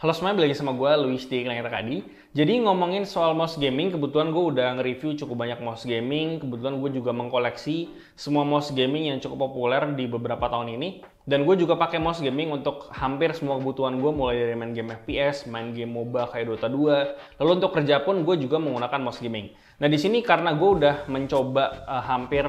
Halo semuanya, balik lagi sama gue, Luis di Iklan Kadi. Jadi ngomongin soal mouse gaming, kebetulan gue udah nge-review cukup banyak mouse gaming. Kebetulan gue juga mengkoleksi semua mouse gaming yang cukup populer di beberapa tahun ini. Dan gue juga pakai mouse gaming untuk hampir semua kebutuhan gue, mulai dari main game FPS, main game MOBA kayak Dota 2. Lalu untuk kerja pun gue juga menggunakan mouse gaming. Nah di sini karena gue udah mencoba hampir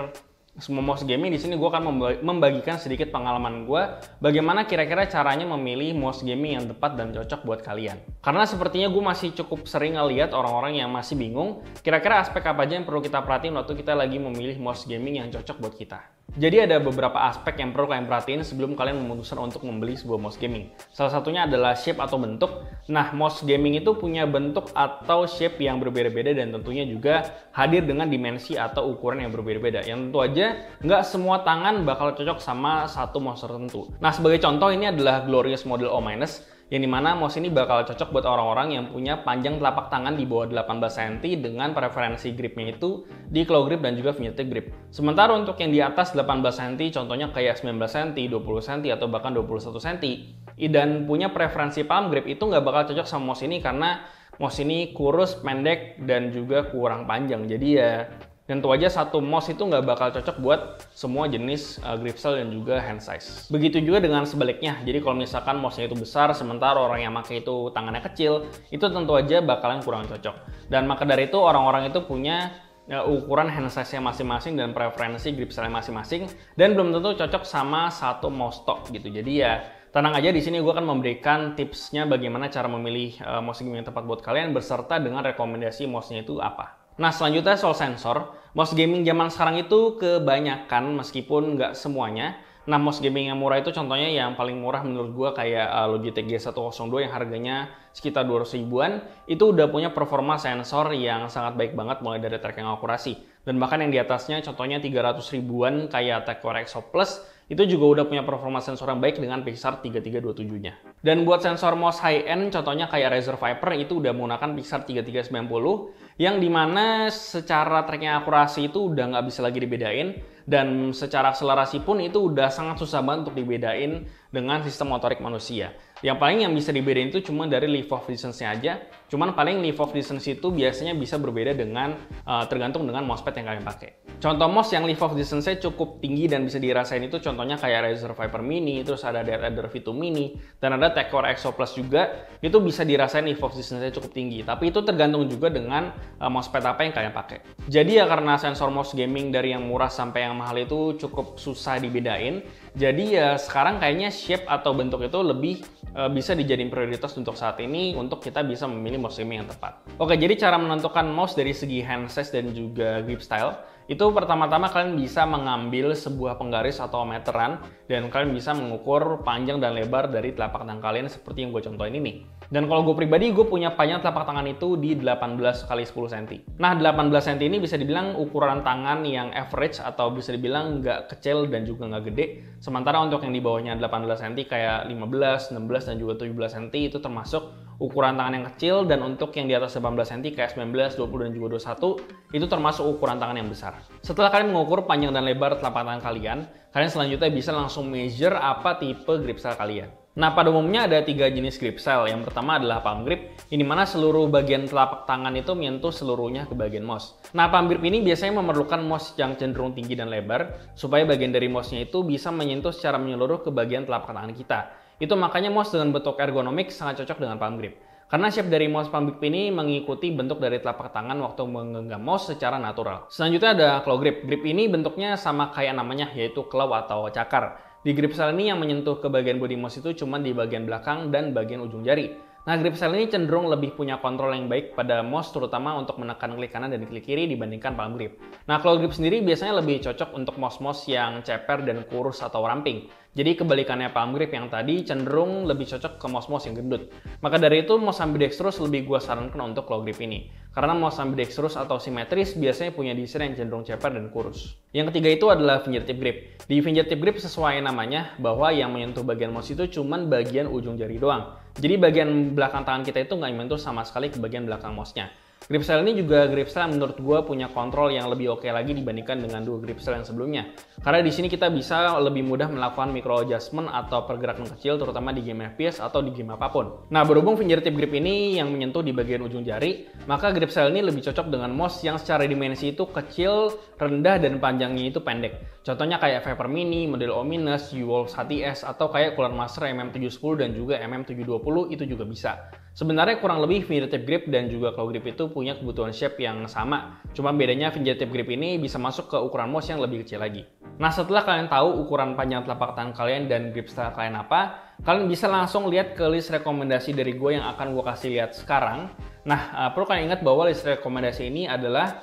semua mouse gaming, di sini gue akan membagikan sedikit pengalaman gue bagaimana kira-kira caranya memilih mouse gaming yang tepat dan cocok buat kalian. Karena sepertinya gue masih cukup sering ngeliat orang-orang yang masih bingung kira-kira aspek apa aja yang perlu kita perhatiin waktu kita lagi memilih mouse gaming yang cocok buat kita. Jadi ada beberapa aspek yang perlu kalian perhatiin sebelum kalian memutuskan untuk membeli sebuah mouse gaming. Salah satunya adalah shape atau bentuk. Nah, mouse gaming itu punya bentuk atau shape yang berbeda-beda dan tentunya juga hadir dengan dimensi atau ukuran yang berbeda-beda. Yang tentu aja nggak semua tangan bakal cocok sama satu mouse tertentu. Nah, sebagai contoh ini adalah Glorious Model O-, yang dimana mouse ini bakal cocok buat orang-orang yang punya panjang telapak tangan di bawah 18 cm dengan preferensi gripnya itu di claw grip dan juga fingertip grip. Sementara untuk yang di atas 18 cm, contohnya kayak 19 cm, 20 cm, atau bahkan 21 cm, dan punya preferensi palm grip, itu nggak bakal cocok sama mouse ini karena mouse ini kurus, pendek, dan juga kurang panjang. Jadi ya tentu aja satu mouse itu nggak bakal cocok buat semua jenis grip style dan juga hand size. Begitu juga dengan sebaliknya. Jadi kalau misalkan mouse-nya itu besar, sementara orang yang pakai itu tangannya kecil, itu tentu aja bakalan kurang cocok. Dan maka dari itu orang-orang itu punya ukuran hand size-nya masing-masing dan preferensi grip style masing-masing, dan belum tentu cocok sama satu mouse tok gitu. Jadi ya tenang aja, di sini gue akan memberikan tipsnya bagaimana cara memilih mouse gaming yang tepat buat kalian beserta dengan rekomendasi mouse-nya itu apa. Nah, selanjutnya soal sensor. Mouse gaming zaman sekarang itu kebanyakan, meskipun nggak semuanya. Nah, mouse gaming yang murah itu contohnya yang paling murah menurut gue kayak Logitech G102 yang harganya sekitar 200 ribuan. Itu udah punya performa sensor yang sangat baik banget, mulai dari tracking akurasi. Dan bahkan yang di atasnya contohnya 300 ribuan kayak TechCore Exo Plus, itu juga udah punya performa sensor yang baik dengan Pixar 3327-nya. Dan buat sensor mouse high-end, contohnya kayak Razer Viper, itu udah menggunakan Pixar 3390, yang dimana secara tracking akurasi itu udah nggak bisa lagi dibedain, dan secara akselerasi pun itu udah sangat susah banget untuk dibedain dengan sistem motorik manusia. Yang paling yang bisa dibedain itu cuma dari leave of distance-nya aja. Cuman paling leave of distance itu biasanya bisa berbeda dengan tergantung dengan mousepad yang kalian pakai. Contoh mouse yang leave of distance-nya cukup tinggi dan bisa dirasain itu contohnya kayak Razer Viper Mini, terus ada Dead Adder V2 Mini, dan ada TechCore Exo Plus juga, itu bisa dirasain leave of distance-nya cukup tinggi. Tapi itu tergantung juga dengan mousepad apa yang kalian pakai. Jadi ya karena sensor mouse gaming dari yang murah sampai yang mahal itu cukup susah dibedain, jadi ya sekarang kayaknya shape atau bentuk itu lebih bisa dijadiin prioritas untuk saat ini untuk kita bisa memilih mouse gaming yang tepat. Oke, jadi cara menentukan mouse dari segi hand size dan juga grip style, itu pertama-tama kalian bisa mengambil sebuah penggaris atau meteran dan kalian bisa mengukur panjang dan lebar dari telapak tangan kalian seperti yang gue contohin ini. Dan kalau gue pribadi, gue punya panjang telapak tangan itu di 18 x 10 cm. Nah, 18 cm ini bisa dibilang ukuran tangan yang average atau bisa dibilang nggak kecil dan juga nggak gede. Sementara untuk yang di bawahnya 18 cm kayak 15, 16, dan juga 17 cm itu termasuk ukuran tangan yang kecil, dan untuk yang di atas 18 cm kayak 19, 20, dan juga 21 itu termasuk ukuran tangan yang besar. Setelah kalian mengukur panjang dan lebar telapak tangan kalian selanjutnya bisa langsung measure apa tipe grip style kalian. Nah, pada umumnya ada 3 jenis grip style. Yang pertama adalah palm grip, ini mana seluruh bagian telapak tangan itu menyentuh seluruhnya ke bagian mouse. Nah, palm grip ini biasanya memerlukan mouse yang cenderung tinggi dan lebar supaya bagian dari mouse-nya itu bisa menyentuh secara menyeluruh ke bagian telapak tangan kita. Itu makanya mouse dengan bentuk ergonomik sangat cocok dengan palm grip. Karena shape dari mouse palm grip ini mengikuti bentuk dari telapak tangan waktu menggenggam mouse secara natural. Selanjutnya ada claw grip. Grip ini bentuknya sama kayak namanya, yaitu claw atau cakar. Di grip style ini yang menyentuh ke bagian body mouse itu cuma di bagian belakang dan bagian ujung jari. Nah, grip style ini cenderung lebih punya kontrol yang baik pada mouse, terutama untuk menekan klik kanan dan klik kiri dibandingkan palm grip. Nah, claw grip sendiri biasanya lebih cocok untuk mouse-mouse yang ceper dan kurus atau ramping. Jadi kebalikannya palm grip yang tadi cenderung lebih cocok ke mouse-mouse yang gendut. Maka dari itu mouse ambidextrous lebih gue sarankan untuk claw grip ini. Karena mouse ambidextrous atau simetris biasanya punya desain yang cenderung ceper dan kurus. Yang ketiga itu adalah fingertip grip. Di fingertip grip sesuai namanya bahwa yang menyentuh bagian mouse itu cuman bagian ujung jari doang. Jadi bagian belakang tangan kita itu nggak menyentuh sama sekali ke bagian belakang mouse-nya. Grip style ini juga grip style menurut gue punya kontrol yang lebih oke lagi dibandingkan dengan dua grip style yang sebelumnya. Karena di sini kita bisa lebih mudah melakukan micro adjustment atau pergerakan kecil terutama di game FPS atau di game apapun. Nah, berhubung fingertip grip ini yang menyentuh di bagian ujung jari, maka grip style ini lebih cocok dengan mouse yang secara dimensi itu kecil, rendah, dan panjangnya itu pendek. Contohnya kayak Viper Mini, model Ominous, UWolves HTS, atau kayak Cooler Master MM710 dan juga MM720 itu juga bisa. Sebenarnya kurang lebih fingertip grip dan juga claw grip itu punya kebutuhan shape yang sama. Cuma bedanya fingertip grip ini bisa masuk ke ukuran mouse yang lebih kecil lagi. Nah, setelah kalian tahu ukuran panjang telapak tangan kalian dan grip style kalian apa, kalian bisa langsung lihat ke list rekomendasi dari gue yang akan gue kasih lihat sekarang. Nah, perlu kalian ingat bahwa list rekomendasi ini adalah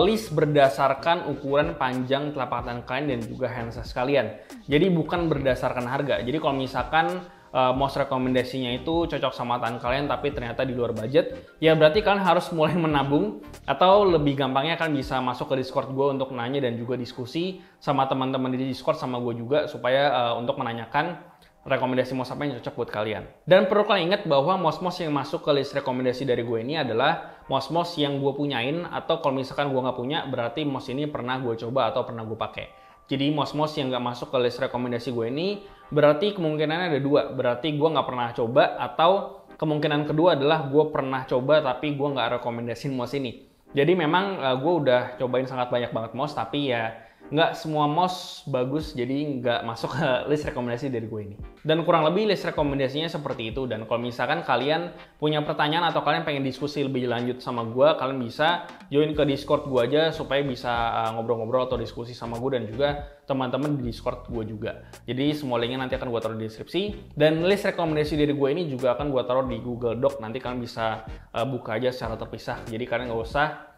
list berdasarkan ukuran panjang telapak tangan kalian dan juga hand size kalian. Jadi bukan berdasarkan harga. Jadi kalau misalkan mouse rekomendasinya itu cocok sama tangan kalian tapi ternyata di luar budget, ya berarti kalian harus mulai menabung, atau lebih gampangnya kalian bisa masuk ke Discord gue untuk nanya dan juga diskusi sama teman-teman di Discord sama gue juga supaya untuk menanyakan rekomendasi mouse apa yang cocok buat kalian. Dan perlu kalian ingat bahwa mouse-mouse yang masuk ke list rekomendasi dari gue ini adalah mouse-mouse yang gue punyain, atau kalau misalkan gue nggak punya berarti mouse ini pernah gue coba atau pernah gue pakai. Jadi mouse-mouse yang nggak masuk ke list rekomendasi gue ini berarti kemungkinannya ada dua. Berarti gue nggak pernah coba, atau kemungkinan kedua adalah gue pernah coba tapi gue nggak rekomendasiin mouse ini. Jadi memang gue udah cobain sangat banyak banget mouse, tapi ya nggak semua mouse bagus, jadi nggak masuk ke list rekomendasi dari gue ini. Dan kurang lebih list rekomendasinya seperti itu. Dan kalau misalkan kalian punya pertanyaan atau kalian pengen diskusi lebih lanjut sama gue, kalian bisa join ke Discord gue aja supaya bisa ngobrol-ngobrol atau diskusi sama gue dan juga teman-teman di Discord gue juga. Jadi semua linknya nanti akan gue taruh di deskripsi. Dan list rekomendasi dari gue ini juga akan gue taruh di Google Doc. Nanti kalian bisa buka aja secara terpisah. Jadi kalian nggak usah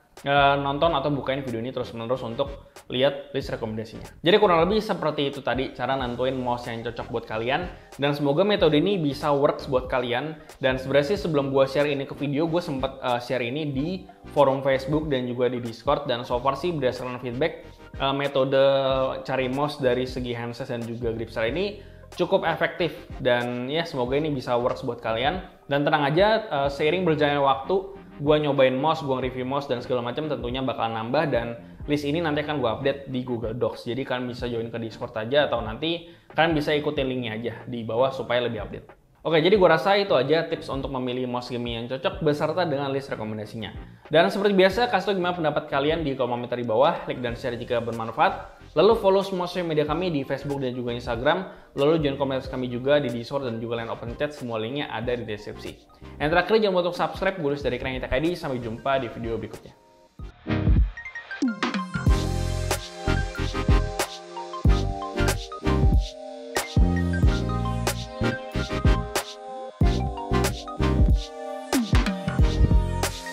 nonton atau bukain video ini terus-menerus untuk lihat list rekomendasinya. Jadi kurang lebih seperti itu tadi cara nentuin mouse yang cocok buat kalian, dan semoga metode ini bisa works buat kalian. Dan sebenarnya sih sebelum gue share ini ke video, gue sempat share ini di forum Facebook dan juga di Discord, dan so far sih berdasarkan feedback metode cari mouse dari segi handset dan juga grip style ini cukup efektif, dan ya semoga ini bisa works buat kalian. Dan tenang aja, seiring berjalannya waktu gue nyobain mouse, gue review mouse dan segala macam tentunya bakal nambah, dan list ini nanti akan gue update di Google Docs. Jadi kalian bisa join ke Discord aja, atau nanti kalian bisa ikutin linknya aja di bawah supaya lebih update. Oke, jadi gue rasa itu aja tips untuk memilih mouse gaming yang cocok beserta dengan list rekomendasinya. Dan seperti biasa, kasih tau gimana pendapat kalian di kolom komentar di bawah, like dan share jika bermanfaat. Lalu follow semua sosial media kami di Facebook dan juga Instagram. Lalu join komunitas kami juga di Discord dan juga line open chat. Semua linknya ada di deskripsi. Yang terakhir, jangan lupa untuk subscribe. Gue dari Krengi TKD. Sampai jumpa di video berikutnya.